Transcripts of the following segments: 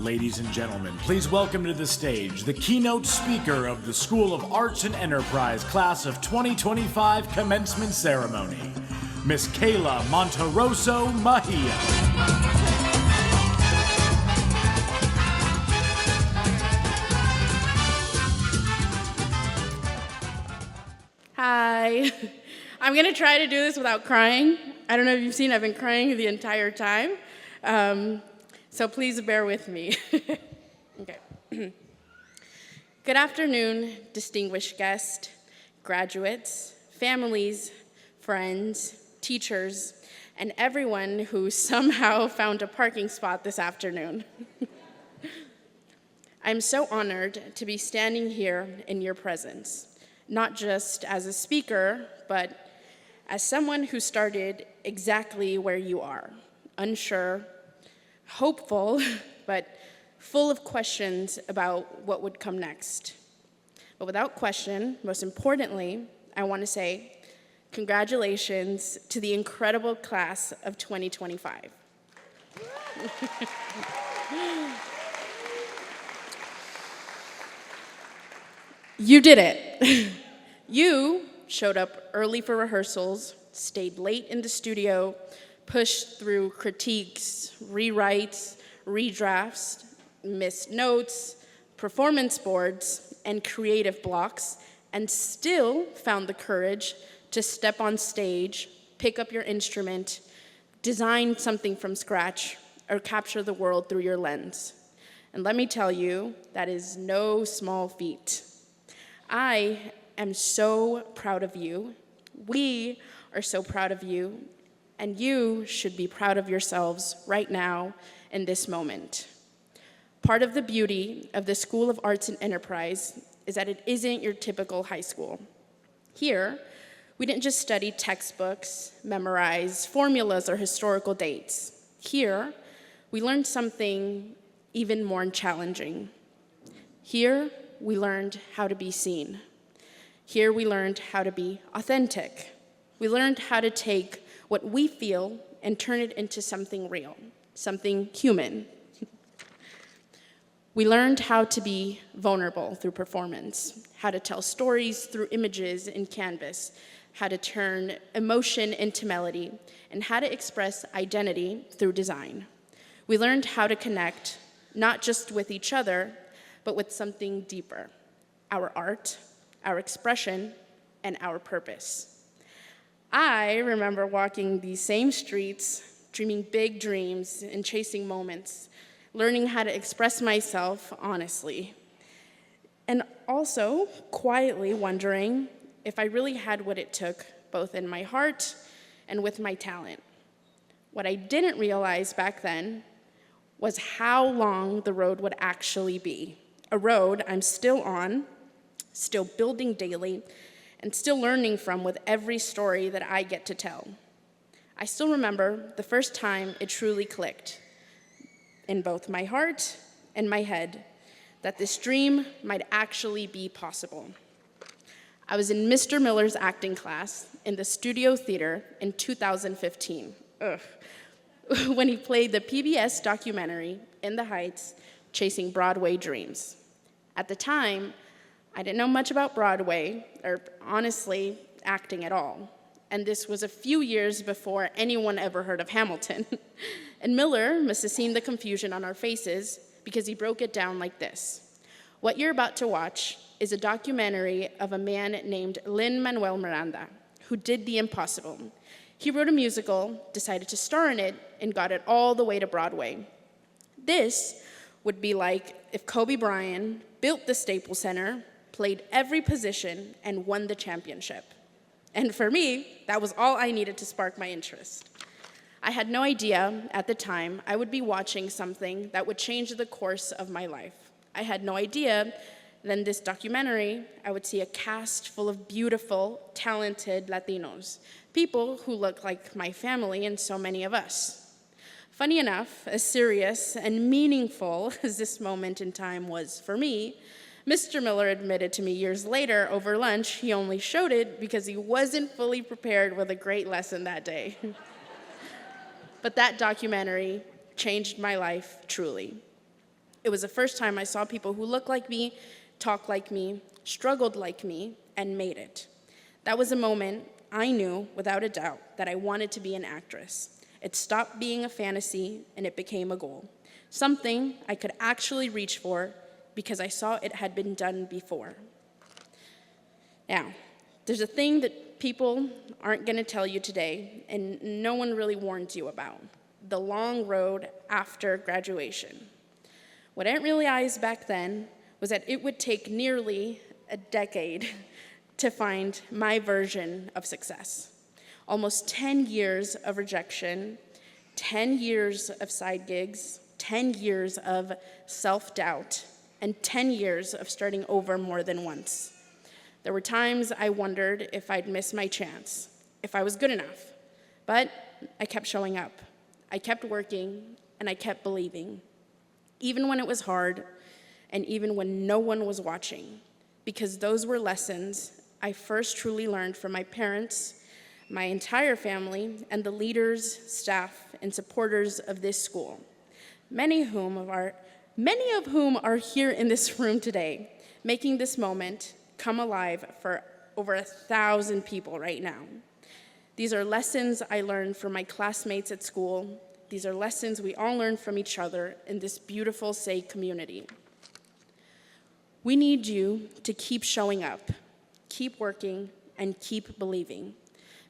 Ladies and gentlemen, please welcome to the stage the keynote speaker of the School of Arts and Enterprise Class of 2025 Commencement Ceremony, Miss Keyla Monterroso Mejia. Hi. I'm going to try to do this without crying. I don't know if you've seen, I've been crying the entire time. So please bear with me. Okay. Good afternoon, distinguished guests, graduates, families, friends, teachers, and everyone who somehow found a parking spot this afternoon. I'm so honored to be standing here in your presence, not just as a speaker, but as someone who started exactly where you are, unsure, hopeful, but full of questions about what would come next. But without question, most importantly, I want to say congratulations to the incredible class of 2025. You did it. You showed up early for rehearsals, stayed late in the studio, pushed through critiques, rewrites, redrafts, missed notes, performance boards, and creative blocks, and still found the courage to step on stage, pick up your instrument, design something from scratch, or capture the world through your lens. And let me tell you, that is no small feat. I am so proud of you. We are so proud of you. And you should be proud of yourselves right now in this moment. Part of the beauty of the School of Arts and Enterprise is that it isn't your typical high school. Here, we didn't just study textbooks, memorize formulas, or historical dates. Here, we learned something even more challenging. Here, we learned how to be seen. Here, we learned how to be authentic. We learned how to take what we feel and turn it into something real, something human. We learned how to be vulnerable through performance, how to tell stories through images in Canvas, how to turn emotion into melody, and how to express identity through design. We learned how to connect, not just with each other, but with something deeper, our art, our expression, and our purpose. I remember walking these same streets, dreaming big dreams and chasing moments, learning how to express myself honestly, and also quietly wondering if I really had what it took, both in my heart and with my talent. What I didn't realize back then was how long the road would actually be, a road I'm still on, still building daily, and still learning from with every story that I get to tell. I still remember the first time it truly clicked in both my heart and my head that this dream might actually be possible. I was in Mr. Miller's acting class in the Studio Theater in 2015, when he played the PBS documentary In the Heights, Chasing Broadway Dreams. At the time, I didn't know much about Broadway, or honestly, acting at all. And this was a few years before anyone ever heard of Hamilton. And Miller must have seen the confusion on our faces because he broke it down like this. What you're about to watch is a documentary of a man named Lin-Manuel Miranda, who did the impossible. He wrote a musical, decided to star in it, and got it all the way to Broadway. This would be like if Kobe Bryant built the Staples Center, played every position, and won the championship. And for me, that was all I needed to spark my interest. I had no idea at the time I would be watching something that would change the course of my life. I had no idea that in this documentary, I would see a cast full of beautiful, talented Latinos, people who look like my family and so many of us. Funny enough, as serious and meaningful as this moment in time was for me, Mr. Miller admitted to me years later over lunch he only showed it because he wasn't fully prepared with a great lesson that day. But that documentary changed my life truly. It was the first time I saw people who looked like me, talked like me, struggled like me, and made it. That was a moment I knew, without a doubt, that I wanted to be an actress. It stopped being a fantasy, and it became a goal. Something I could actually reach for because I saw it had been done before. Now, there's a thing that people aren't going to tell you today, and no one really warned you about: the long road after graduation. What I didn't realize back then was that it would take nearly a decade to find my version of success. Almost 10 years of rejection, 10 years of side gigs, 10 years of self-doubt, and 10 years of starting over more than once. There were times I wondered if I'd miss my chance, if I was good enough. But I kept showing up. I kept working, and I kept believing. Even when it was hard, and even when no one was watching. Because those were lessons I first truly learned from my parents, my entire family, and the leaders, staff, and supporters of this school. Many of whom are here in this room today, making this moment come alive for over 1,000 people right now. These are lessons I learned from my classmates at school. These are lessons we all learn from each other in this beautiful SAY community. We need you to keep showing up, keep working, and keep believing.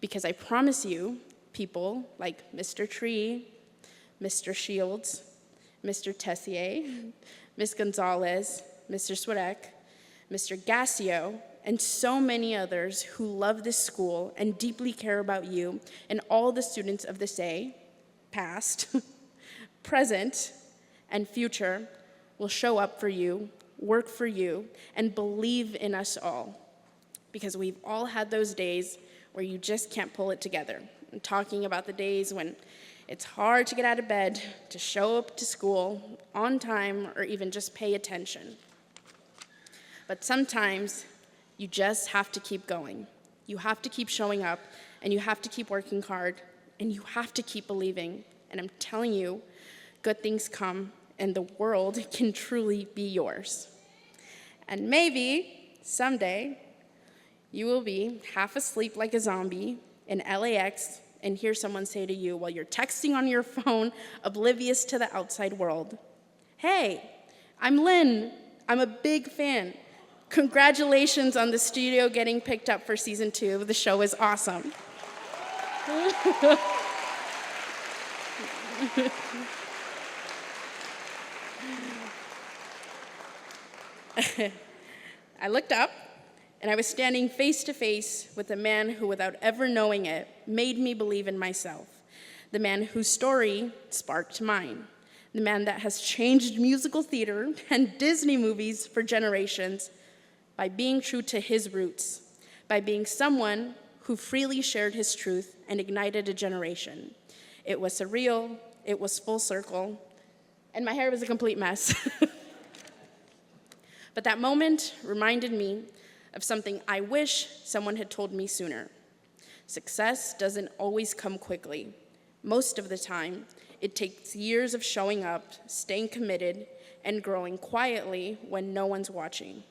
Because I promise you, people like Mr. Tree, Mr. Shields, Mr. Tessier, Ms. Gonzalez, Mr. Swadek, Mr. Gassio, and so many others who love this school and deeply care about you and all the students of the SAY, past, present, and future, will show up for you, work for you, and believe in us all. Because we've all had those days where you just can't pull it together. I'm talking about the days when it's hard to get out of bed, to show up to school on time, or even just pay attention. But sometimes you just have to keep going. You have to keep showing up, and you have to keep working hard, and you have to keep believing. And I'm telling you, good things come, and the world can truly be yours. And maybe someday you will be half asleep like a zombie in LAX and hear someone say to you while you're texting on your phone, oblivious to the outside world, "Hey, I'm Lynn. I'm a big fan. Congratulations on the studio getting picked up for season 2. The show is awesome." I looked up, and I was standing face to face with a man who, without ever knowing it, made me believe in myself. The man whose story sparked mine. The man that has changed musical theater and Disney movies for generations by being true to his roots, by being someone who freely shared his truth and ignited a generation. It was surreal, it was full circle, and my hair was a complete mess. But that moment reminded me of something I wish someone had told me sooner. Success doesn't always come quickly. Most of the time, it takes years of showing up, staying committed, and growing quietly when no one's watching.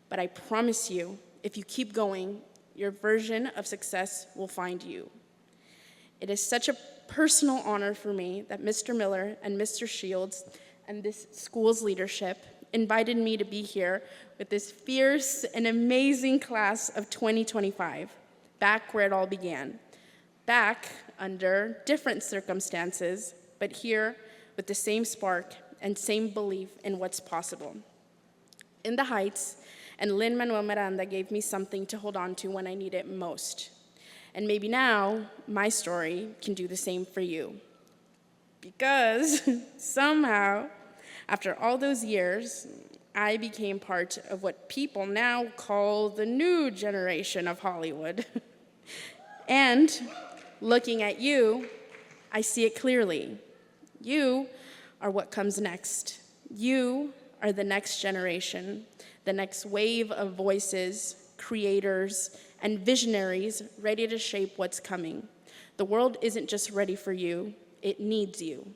But I promise you, if you keep going, your version of success will find you. It is such a personal honor for me that Mr. Miller and Mr. Shields and this school's leadership invited me to be here with this fierce and amazing class of 2025, back where it all began. Back under different circumstances, but here with the same spark and same belief in what's possible. In the Heights, and Lin-Manuel Miranda gave me something to hold on to when I need it most. And maybe now, my story can do the same for you. Because somehow, after all those years, I became part of what people now call the new generation of Hollywood. And looking at you, I see it clearly. You are what comes next. You are the next generation, the next wave of voices, creators, and visionaries ready to shape what's coming. The world isn't just ready for you, it needs you.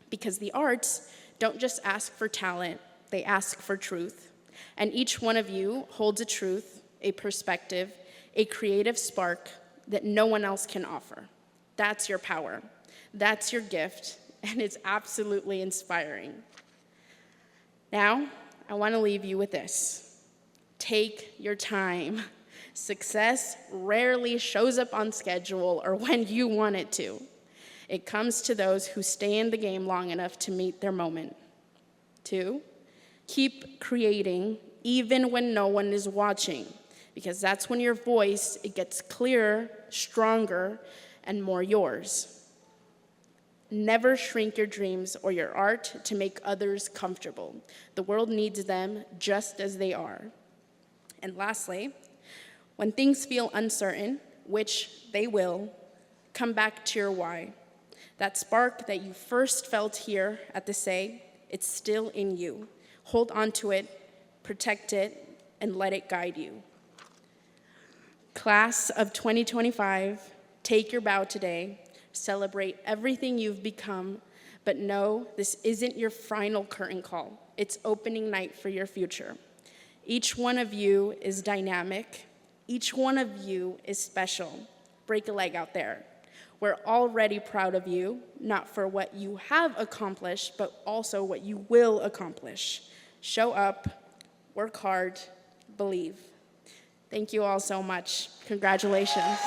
Because the arts don't just ask for talent, they ask for truth. And each one of you holds a truth, a perspective, a creative spark that no one else can offer. That's your power. That's your gift, and it's absolutely inspiring. Now, I want to leave you with this. Take your time. Success rarely shows up on schedule or when you want it to. It comes to those who stay in the game long enough to meet their moment. 2, keep creating even when no one is watching, because that's when your voice, it gets clearer, stronger, and more yours. Never shrink your dreams or your art to make others comfortable. The world needs them just as they are. And lastly, when things feel uncertain, which they will, come back to your why. That spark that you first felt here at the Say, it's still in you. Hold on to it, protect it, and let it guide you. Class of 2025, take your bow today. Celebrate everything you've become, but know this isn't your final curtain call. It's opening night for your future. Each one of you is dynamic. Each one of you is special. Break a leg out there. We're already proud of you, not for what you have accomplished, but also what you will accomplish. Show up, work hard, believe. Thank you all so much. Congratulations.